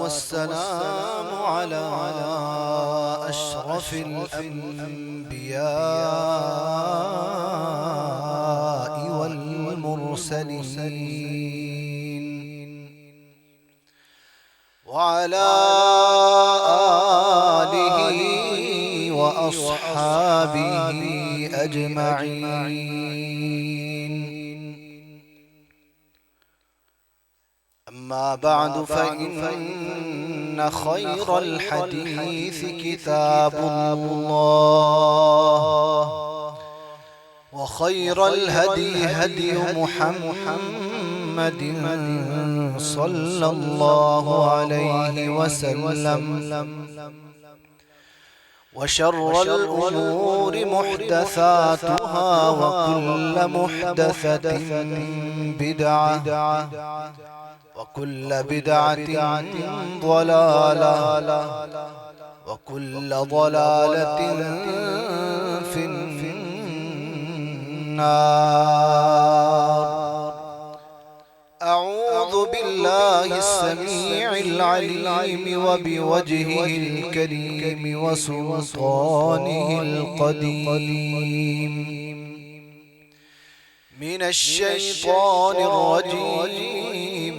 वस्सलामु अला अशरफिल अंबिया'i वल मुरसलीन व अला आलिहि व अस्हाबिहि अजमईन। अम्मा बअदु फ़इन्न खैरल हदीस किताबुल्लाह व खैरल हदी हदी मुहम्मदिन सल्लल्लाहु अलैहि वसल्लम व शर्रल उमूरि मुहदसातुहा व कुल्लु मुहदसतिन बिदअह वकुल्ल बिदअतिन ज़लाला वकुल्ल ज़लालतिन फिन्नार। अऊज़ु बिल्लाहि अस्समीइल अलीम व बिवजहिल करीम व सुल्तानिहिल क़दीम मिनश शैतानिर रजीम।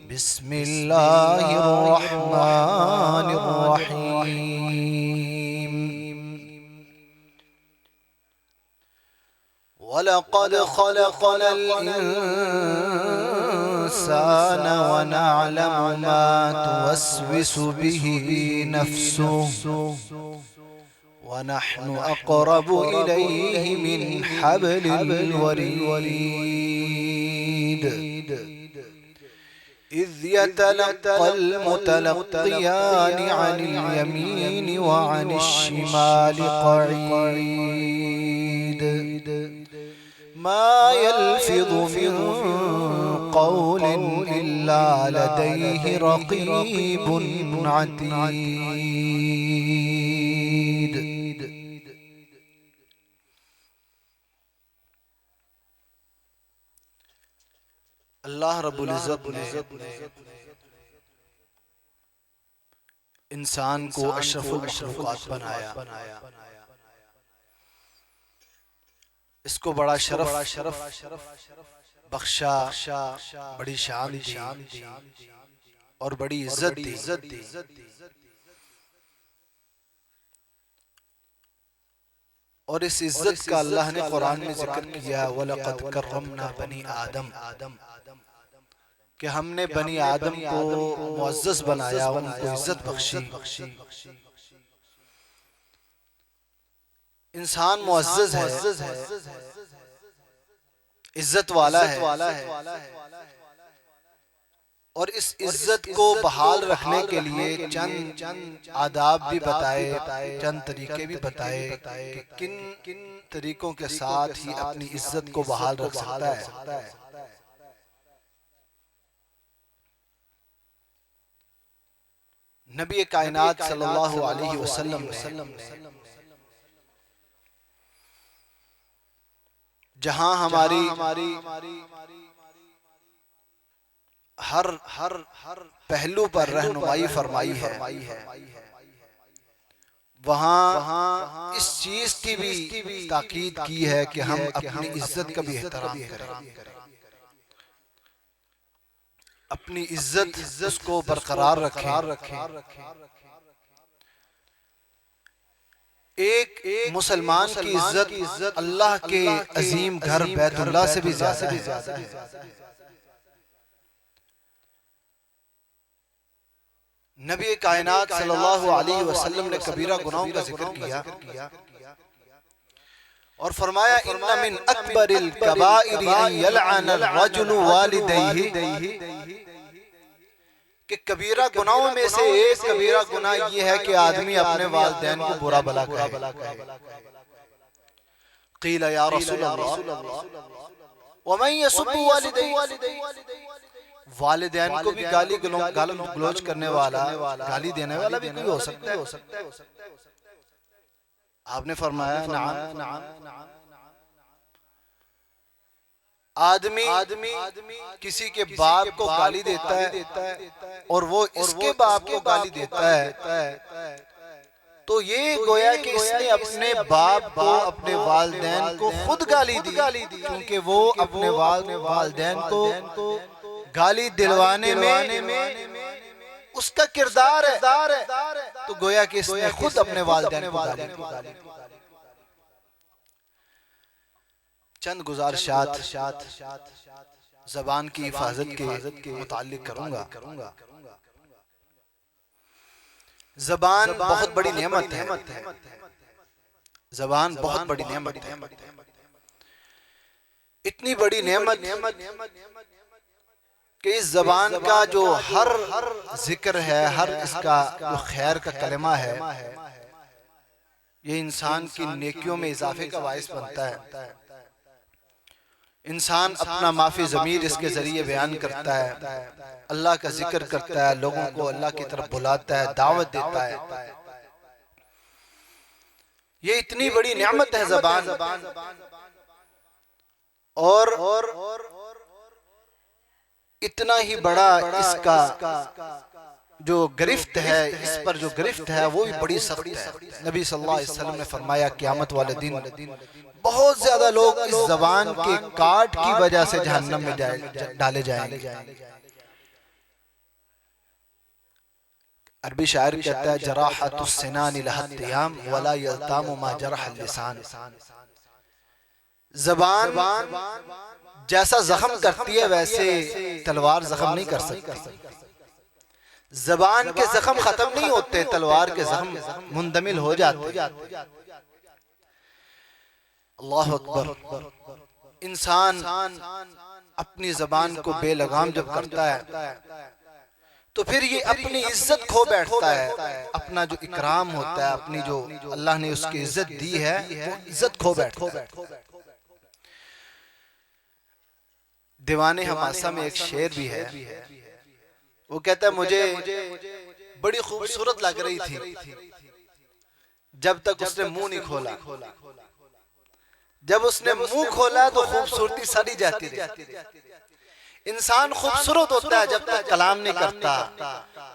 बिस्मिल्लाहिर रहमानिर रहीम। वलक़द ख़लक़नल इंसान व नअलमु मा तुवस्विसु बिही नफ्सुहु व नहनु अक़रबु इलैहि मिन हब्लिल वरीद। इज़ यतलक़्क़ल मुतलक़्क़ियानि अनिल यमीनि व अनिश शिमालि क़ईद। मा यल्फ़िज़ु मिन क़ौलिन इल्ला लदैहि रक़ीबुन अतीद। अल्लाह रब्बुल इज़्ज़त ने इंसान को अशरफुल मखलूक़ात बनाया। इसको बड़ा शरफ बख्शा, बड़ी शान दी और बड़ी इज्जत दी। और इस इज्जत का अल्लाह ने कुरान में जिक्र किया, वलक़द कर्रमना बनी आदम, कि हमने बनी आदम को मुअज़्ज़ज़ बनाया, उनको इज्जत बख्शी। इंसान मुअज़्ज़ज़ है, इज्जत वाला है, और इस इज्जत को बहाल रखने के लिए चंद आदाब भी बताए, चंद तरीके भी बताए कि किन तरीकों के साथ ही अपनी इज्जत को बहाल रख सकता है। नबी कायनात सल्लल्लाहु अलैहि वसल्लम ने जहां हमारी हर पहलू पर रहनुमाई फरमाई है, वहां इस चीज की भी ताकीद की है कि हम अपनी इज्जत का भी एहतराम करें, अपनी इज्जत उसको बरकरार रखें। एक मुसलमान की इज्जत अल्लाह के अजीम घर बैतुल्लाह से भी ज्यादा है। नबी कायनात सल्लल्लाहु अलैहि वसल्लम ने कबीरा गुनाहों का जिक्र किया और फरमाया, इन्ना मिन अकबरिल कबाइरि अन यलअनर रजुलु वालिदैहि, कि कबीरा गुनाहों में से एक कबीरा गुनाह ये है कि आदमी अपने वालिदैन को बुरा भला कहे। क़ीला या रसूलल्लाह व मन यसुब्बु वालिदैहि, वालिदैन को भी गाली गलौज करने वाला, गाली देने वाला भी कोई हो सकता है। आपने फरमाया नअम। आदमी किसी के बाप को गाली देता है और वो इसके बाप को गाली देता है, तो ये गोया कि इसने अपने बाप को, अपने वालिदैन को खुद गाली दी, क्योंकि वो अपने वालिदैन को गाली दिलवाने में उसका किरदार है। तो गोया कि इसने खुद अपने वालिदैन को गाली दी। चंद गुजारिशात ज़बान की हिफाजत के मुताल्लिक करूंगा। ज़बान बहुत बड़ी नेमत है। ज़बान बहुत बड़ी नेमत है। इतनी बड़ी नेमत कि इस ज़बान का जो हर जिक्र है, हर इसका जो खैर का कलमा है, ये इंसान की नेकियों में इजाफे का बाइस बनता है। इंसान अपना माफी ज़मीर इसके जरिए बयान करता है, अल्लाह का जिक्र करता है, लोगों को अल्लाह की तरफ बुलाता है, दावत देता है। ये इतनी बड़ी नेमत है ज़बान। और इतना ही बड़ा इसका जो गिरफ्त है, इस पर जो गिरफ्त है वो भी बड़ी सख्त है। नबी सल्लल्लाहु अलैहि वसल्लम ने फरमाया क़यामत वाले दिन बहुत ज्यादा लोग इस ज़बान के काट की वजह से जहन्नम में डाले जाएंगे। अरबी शायर कहता है, जराहतुस सिनान लहत्तियाम वला यल्तामु मा जरह लिसान। ज़बान जैसा जख्म करती है वैसे तलवार जख्म नहीं कर सकती। ज़बान के जख्म खत्म नहीं होते, तलवार के जख्म मुंदमिल हो जाते। अल्लाह अकबर। इंसान अपनी ज़बान को बेलगाम जब करता है तो फिर ये अपनी इज्जत खो बैठता है। अपना जो इकराम होता है, अपनी जो अल्लाह ने उसकी इज्जत दी है, वो इज्जत खो बैठता है। दीवाने हमासा में एक शेर भी है, वो कहता है, मुझे बड़ी खूबसूरत लग रही थी जब तक उसने मुंह नहीं खोला। जब उसने मुंह खोला तो खूबसूरती सड़ी जाती रही। इंसान खूबसूरत होता है जब तक कलाम नहीं करता,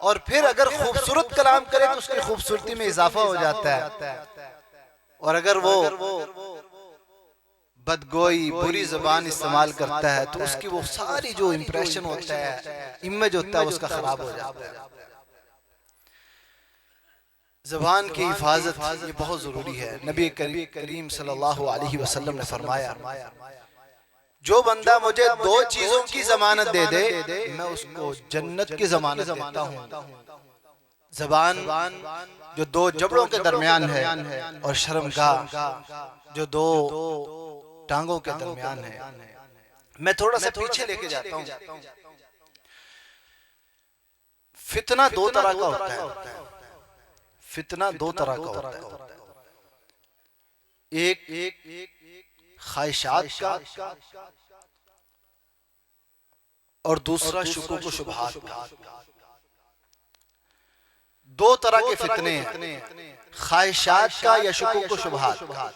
और फिर अगर खूबसूरत कलाम करे तो उसकी खूबसूरती में इजाफा हो जाता है। और अगर वो बदगोई, बुरी ज़बान इस्तेमाल करता है तो उसकी वो सारी जो इंप्रेशन होता है, इमेज होता है, उसका खराब हो जाता है। ज़बान की हिफाजत ये बहुत जरूरी है। नबी करीम सल्लल्लाहु अलैहि वसल्लम ने फरमाया, जो बंदा मुझे दो चीजों की जमानत दे दे, मैं उसको जन्नत की जमानत देता हूँ। ज़बान जो दो जबड़ों के दरमियान है, और शर्मगाह जो दो टांगों के दरमियान है। मैं थोड़ा सा पीछे लेके जाता हूँ। फितना दो तरह का होता है। फितना दो तरह का होता है। एक ख्वाहिशात का और दूसरा शुकूक व शुबहात का। दो तरह के फितने हैं, ख्वाहिशात का या शुकूक व शुबहात का।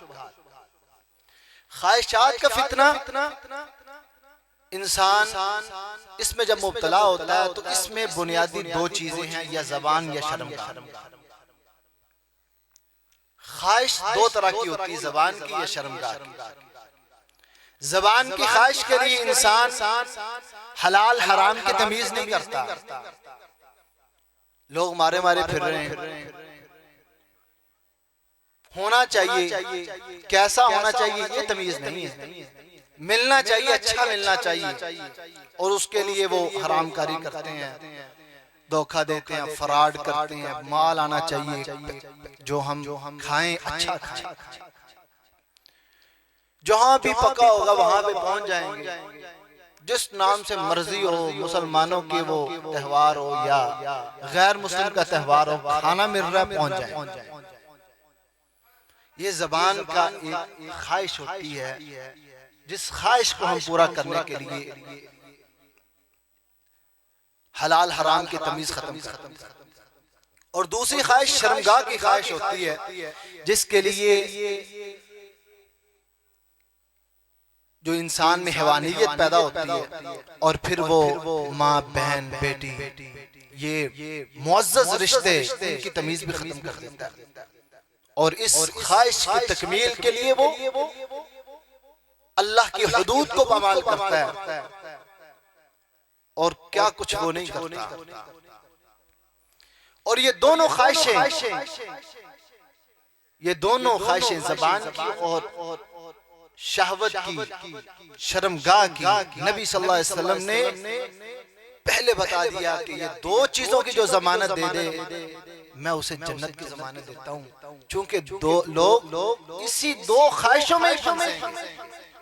ख्वाहिशात का फितना, इंसान इसमें जब मुब्तला होता है तो इसमें बुनियादी दो चीजें हैं, या ज़बान या शर्मगाह। ख्वाहिश दो तरह की होती है, ज़बान की या शर्मगाह की। ज़बान की ख्वाहिश के लिए इंसान हलाल हराम की तमीज नहीं करता। लोग मारे मारे फिर रहे हैं। होना चाहिए, कैसा होना चाहिए ये तमीज नहीं है। मिलना चाहिए, अच्छा मिलना चाहिए, और उसके लिए वो हरामकारी करते हैं, धोखा देते हैं, फ्रॉड करते हैं। माल आना चाहिए, जो हम खाएं अच्छा खाएं। जहां भी पका होगा वहां पे पहुंच जाएंगे। जिस नाम से मर्जी हो, मुसलमानों के वो त्योहार हो या गैर मुस्लिम का त्योहार हो, खाना मिल रहा है, पहुंच जाए। ये ज़बान का एक ख्वाहिश होती है, जिस ख्वाहिश को हम पूरा करने के लिए हलाल हराम की तमीज खत्म करते हैं। और दूसरी ख्वाहिश शर्मगाह की ख्वाहिश होती है, जिसके लिए जो इंसान में हैवानियत पैदा होती है और फिर वो माँ बहन बेटी ये मुअज़्ज़ज़ रिश्ते की तमीज भी खत्म कर देता है। और इस ख्वाहिश की तकमील के लिए वो अल्लाह की हुदूद को पामाल करता है और क्या कुछ वो नहीं करता। और ये दोनों ख्वाहिशें ज़बान की और शहवत की, शर्मगाह की, नबी सल्लल्लाहु अलैहि वसल्लम ने पहले बता दिया कि ये दो चीजों की जो जमानत दे दे मैं उसे जन्नत की जमानत देता हूँ। चूंकि दो लोग इसी दो ख्वाहिशों में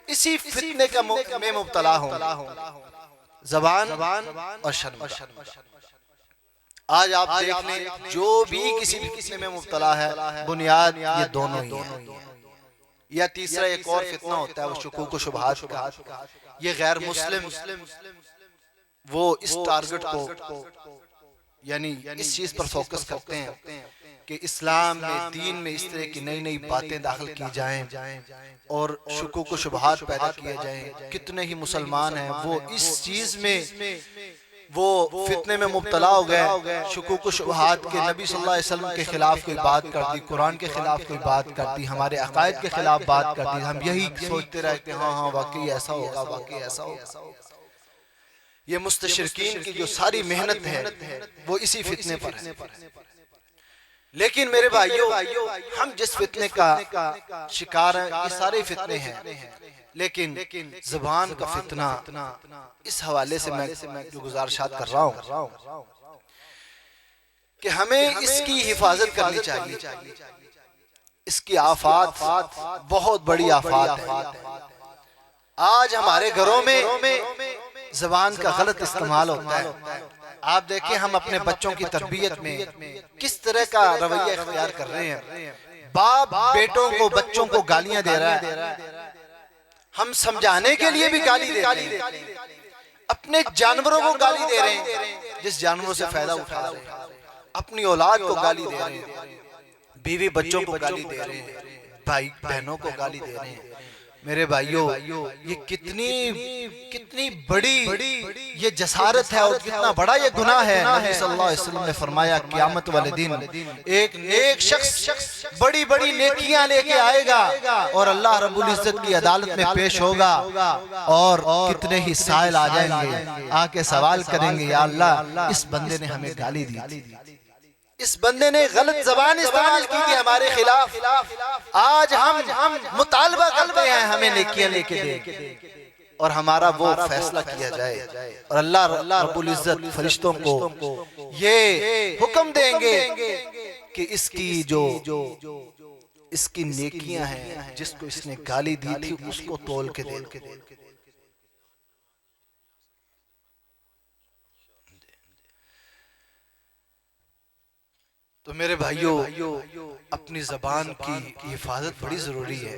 इसी फितने का में मुब्तला हो, ज़बान और शर्म। आज आप देख लें जो भी किसी भी फितने में मुब्तला है, बुनियाद ये दोनों ही हैं। या तीसरा एक और फितना होता है वो शुकूक व शुबहात का। ये गैर मुस्लिम वो इस टारगेट को यानी इस चीज पर फोकस करते हैं कि इस्लाम में, दीन में इस तरह की नई नई बातें दाखिल की जाएं और शुकूक व शुबहात पैदा किए जाएं। कितने ही मुसलमान हैं वो इस चीज में वो फितने में मुब्तला हो गए, शुकूक व शुबहात के, नबी सल्लल्लाहु अलैहि वसल्लम के खिलाफ कोई बात कर दी, कुरान के खिलाफ कोई बात कर दी, हमारे अकायद के खिलाफ बात कर दी। हम यही सोचते रहते हैं हाँ हाँ वाकई ऐसा होगा, वाकई ऐसा होगा। ये मुस्तशरिकीन की जो सारी मेहनत है वो इसी फितने पर है। लेकिन मेरे भाइयों, हम जिस फितने का शिकार हैं ये सारे फितने हैं, लेकिन ज़बान का फितना, इस हवाले से मैं जो गुजारिशात कर रहा हूँ कि हमें इसकी हिफाजत करनी चाहिए। इसकी आफात बहुत बड़ी आफात है। आज हमारे घरों में ज़बान का गलत इस्तेमाल होता है। आप देखें हम अपने बच्चों की तरबियत में किस तरह का रवैया इख्तियार कर रहे हैं। बाप बेटों को, बच्चों को गालियां दे रहा है, हम समझाने के लिए भी गाली दे रहे हैं, अपने जानवरों को गाली दे रहे हैं जिस जानवरों से फायदा उठा रहे हैं, अपनी औलाद को गाली दे रहे हैं, बीवी बच्चों को गाली दे रहे हैं, भाई बहनों को गाली दे रहे हैं। मेरे भाइयों, ये कितनी बड़ी ये जसारत है और कितना बड़ा ये गुनाह है। नबी सल्लल्लाहु अलैहि वसल्लम ने फरमाया क़यामत वाले दिन एक नेक शख्स बड़ी बड़ी नेकियां लेके आएगा और अल्लाह रब्बुल इज्जत की अदालत में पेश होगा और कितने ही साइल आ जाएंगे, आके सवाल करेंगे या अल्लाह इस बंदे ने हमें गाली दी थी, इस बंदे ने गलत ज़बान इस्तेमाल की थी हमारे खिलाफ। आज हम मुतालबा करते हैं हमें नेकियां लेके दे और हमारा वो फैसला किया जाए। और अल्लाह रब्बुल इज्जत फरिश्तों को ये हुक्म देंगे कि इसकी जो इसकी नेकियां हैं, जिसको इसने गाली दी थी उसको तोल के दे। तो मेरे भाइयों, अपनी ज़बान की हिफाजत बड़ी ज़रूरी है।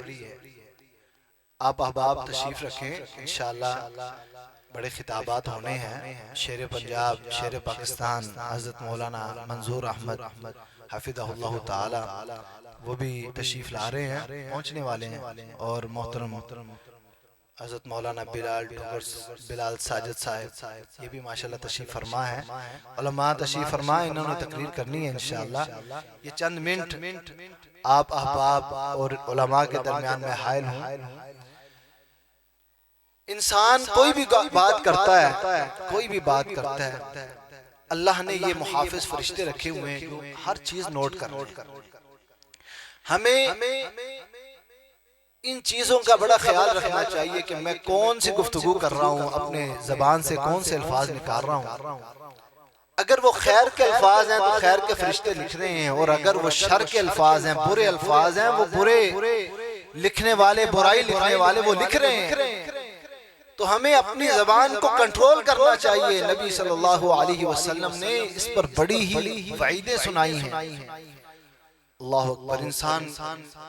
आप अहबाब तशरीफ़ रखें, इंशाअल्लाह बड़े खिताबात होने हैं। शेर पंजाब, शेर पाकिस्तान, हज़रत मौलाना मंजूर अहमद हफ़िज़हुल्लाह ताला वो भी तशरीफ़ ला रहे हैं, पहुँचने वाले हैं। और मोहतरम हज़रत मौलाना बिलाल साजिद साहब ये भी माशाल्लाह तशरीफ़ फरमा है। उलमा तशरीफ़ फरमा, इन्होंने तकरीर करनी है इंशाअल्लाह। ये चंद मिनट आप अहबाब और उलमा के दरमियान में हायल हूँ। इंसान कोई भी बात करता है, अल्लाह ने ये मुहाफिज फरिश्ते रखे हुए हैं जो हर चीज नोट कर। हमें इन चीजों का बड़ा ख्याल रखना चाहिए कि मैं कौन सी गुफ्तगू कर रहा हूँ, अपने जबान से कौन से अल्फाज निकाल रहा हूँ। अगर वो खैर के अल्फाज हैं तो खैर के फरिश्ते लिख रहे हैं, और अगर वो शर के अल्फाज हैं, बुरे अल्फाज हैं, वो बुरे लिखने वाले, बुराई लिखने वाले वो लिख रहे हैं। तो हमें अपनी जबान को कंट्रोल करना चाहिए। नबी सल्लल्लाहु अलैहि वसल्लम ने इस पर बड़ी ही वईदें सुनाई हैं। अल्लाह अकबर। इंसान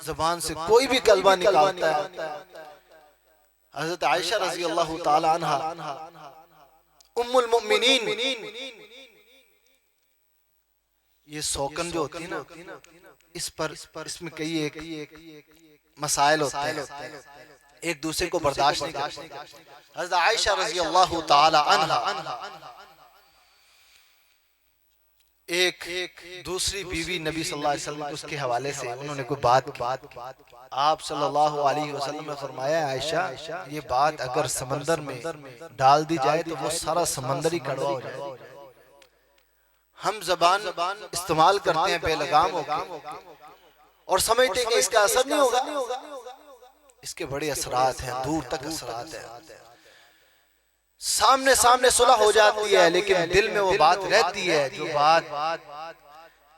ज़बान से कोई भी कलमा निकालता है। हज़रत आयशा रज़ी अल्लाह ताला अन्हा उम्मुल मुमिनीन ये शौकन जो होती है ना, इसमें कई एक मसाइल होते हैं, एक दूसरे को बर्दाश्त नहीं करते। हज़रत आयशा रज़ी अल्लाह ताला अन्हा एक दूसरी बीवी नबी सल्लल्लाहु अलैहि वसल्लम उसके हवाले से उन्होंने कोई बात आप सल्लल्लाहु अलैहि वसल्लम ने फरमाया, आयशा ये बात अगर समंदर में डाल दी जाए तो वो सारा समंदर ही कड़वा हो जाए। हम जबान इस्तेमाल करते हैं बेलगाम होकर और समझते हैं कि इसका असर नहीं होगा, इसके बड़े असरात हैं, दूर तक असरात हैं। सामने सुलह हो जाती है, लेकिन दिल में वो बात रहती है, जो बात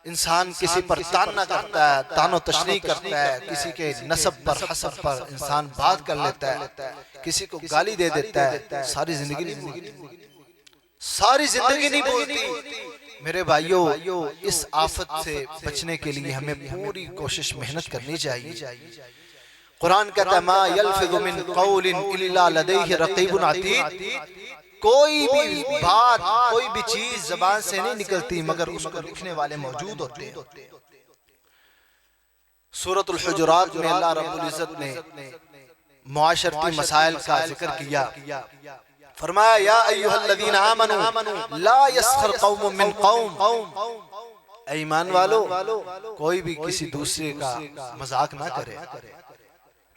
इंसान किसी पर ताना करता है, तानो तशनी करता है, किसी के नसब पर हसब पर इंसान बात कर लेता है, किसी को गाली दे देता है, सारी जिंदगी नहीं बोलती। मेरे भाइयों, इस आफत से बचने के लिए हमें पूरी कोशिश मेहनत करनी चाहिए। कुरान कहता है, मा यल्फिज़ु मिन क़ौलिन इल्ला लदैहि रक़ीबुन अतीद। कोई भी बात, कोई भी चीज जबान से नहीं निकलती मगर उसको लिखने वाले मौजूद होते हैं। सूरतुल हुजुरात में अल्लाह रब्बुल इज्जत ने मुआशरती मसाइल का जिक्र किया, फरमाया, या अय्युहल्लज़ीना आमनू ला यस्खर कौमुम मिन कौम। ईमान वालो, कोई भी किसी दूसरे का मजाक ना करे।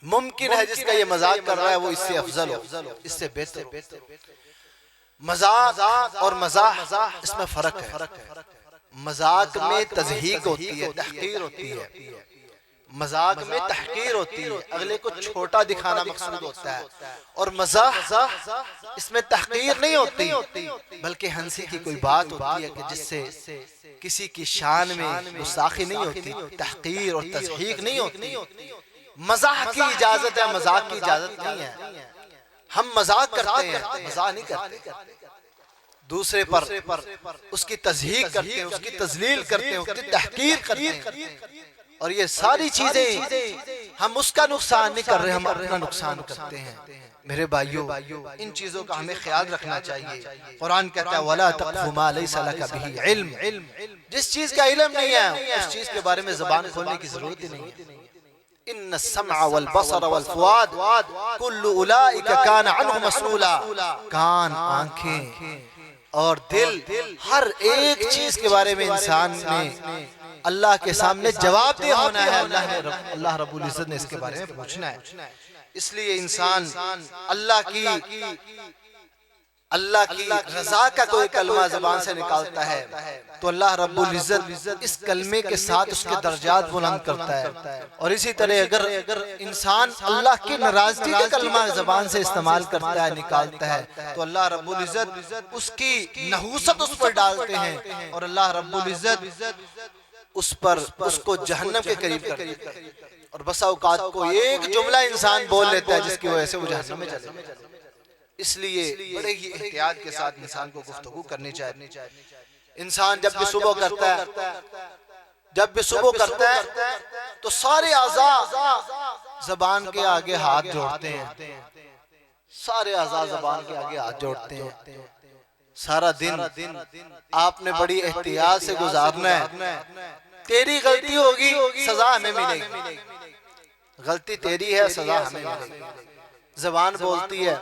मुमकिन है जिसका ये मजाक कर रहा है वो इससे अफजल हो, इससे बेहतर। मजाक और मजाह इसमें फर्क है। मजाक में तज़हीक होती है, तहकीर होती है। मजाक में तहकीर होती है, अगले को छोटा दिखाना मकसूद होता है। और मजाह इसमें तहकीर नहीं होती, बल्कि हंसी की कोई बात होती है कि जिससे किसी की शान में गुस्ताखी नहीं होती, तहकीर और तज़हीक नहीं होती। मजाक की इजाजत है, मजाक की इजाजत नहीं है। हम मजाक करते हैं, मजाक नहीं करते। दूसरे पर उसकी तज़हीक करते हैं, उसकी तज़लील करते हैं, उसकी तहकीर करते हैं। और ये सारी चीजें हम उसका नुकसान नहीं कर रहे, हम अपना नुकसान करते हैं। मेरे भाइयों, इन चीजों का हमें ख्याल रखना चाहिए। कुरान कहता है, वला तक़फ़ु मा लैसा लका बिही इल्म। जिस चीज का इल्म नहीं है उस चीज के बारे में जुबान खोलने की जरूरत ही नहीं है। इन्न सम्अ वल बसर वल फुआद कुल्लु उलाइका कान अन्हु मसऊला। कान, आंखें और दिल, हर एक चीज के बारे में इंसान ने अल्लाह के सामने जवाबदेह होना है। अल्लाह रब्बुल इज्जत ने इसके बारे में पूछना है। इसलिए इंसान अल्लाह की रजा का कोई कलमा ज़बान से निकालता है तो अल्लाह रब्बुल इज्जत इस कलमे के साथ उसके दर्जात बुलंद करता है। और इसी तरह अगर इंसान अल्लाह की नाराजगी का कलमा ज़बान से इस्तेमाल करता है, निकालता है, तो अल्लाह रब्बुल इज्जत उसकी नहूसत उस पर डालते हैं और अल्लाह रब्बुल इज्जत उसको जहन्नम के करीब कर देता है। और बसा औकात को एक जुमला इंसान बोल लेता है जिसकी वजह से वो जहन्नम में चले जाता है। इसलिए बड़े ही एहतियात के साथ इंसान को गुफ्तगू करनी चाहिए। इंसान जब भी सुबह करता है तो सारे आज़ा ज़बान के आगे हाथ जोड़ते हैं। सारे आज़ा ज़बान के आगे हाथ जोड़ते हैं। सारा दिन आपने बड़ी एहतियात से गुजारना है। तेरी गलती होगी, सजा हमें मिलेगी। गलती तेरी है, सजा हमें मिलेगी। ज़बान बोलती है,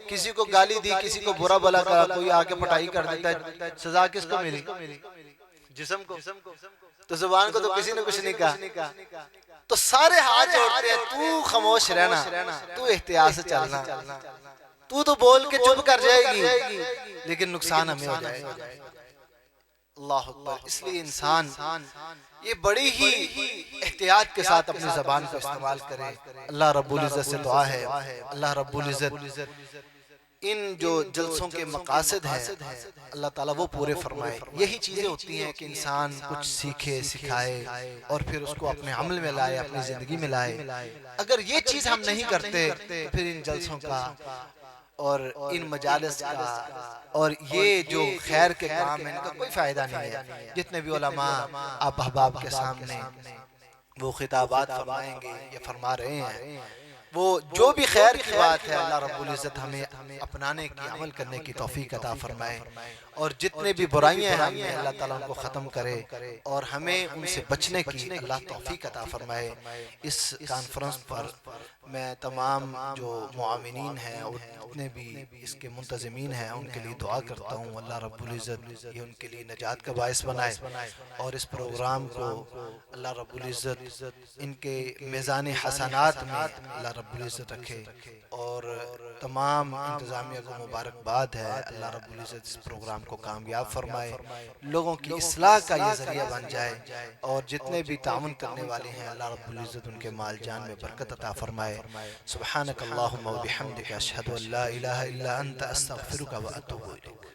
किसी को गाली दी, किसी को बुरा भला करा, कोई आके पटाई कर देता है, सजा किसको मिली? जिस्म को। तो ज़बान को तो किसी ने कुछ नहीं कहा, तो सारे हाथ जोड़ते हैं, तू खामोश रहना, तू एहतियात से चलना, तू तो बोल के चुप कर जाएगी लेकिन नुकसान हमें हो जाएगा। अल्लाह अकबर। इसलिए इंसान ये बड़ी ही एहतियात के साथ अपनी ज़बान को इस्तेमाल करे। अल्लाह रब्बुल इज़्ज़त से दुआ है, अल्लाह रब्बुल इज़्ज़त इन जो जलसों के मकासद हैं अल्लाह ताला वो पूरे फरमाए। यही चीज़ें होती हैं कि इंसान कुछ सीखे, सिखाए और फिर उसको अपने अमल में लाए, अपनी ज़िंदगी में लाए। अगर ये चीज़ हम नहीं करते तो फिर इन जलसों का और इन मजालिस का और ये जो खैर के काम है इनका कोई फायदा नहीं है। जितने भी उलमा आप अहबाब के सामने वो खिताबात फरमाएंगे या फरमा रहे हैं, वो जो भी खैर की बात है अल्लाह रब्बुल इज़्ज़त हमें अपनाने की, अमल करने की तौफीक अता फरमाए। और जितने भी बुराइयां हैं हमें अल्लाह ताला उनको ख़त्म करे और हमें उनसे बचने की अल्लाह तौफीक अता फरमाए। इस कॉन्फ्रेंस पर मैं तमाम जो मुआमिनीन हैं और जितने भी इसके मुंतज़मीन हैं उनके लिए दुआ करता हूँ। अल्लाह रब्बुल इज़्ज़त ये उनके लिए नजात का बायस बनाए और इस प्रोग्राम को अल्लाह रब्बुल इज़्ज़त इनके मीज़ान हसनात में अल्लाह रब्बुल इज़्ज़त रखे। और तमाम इंतज़ामिया को मुबारकबाद है। अल्लाह रब्बुल इज़्ज़त इस प्रोग्राम को कामयाब फरमाए, लोगों की इस्लाह का ये ज़रिया बन जाए और जितने भी ताउन करने वाले हैं अल्लाह रब्बुल इज़्ज़त उनके माल जान में बरकत अता फरमाए। सुब्हानक अल्लाहुम्मा व बिहम्दिका अशहदु अल्ला इलाहा इल्ला अंता अस्तगफिरुका व अतूबु इलैक।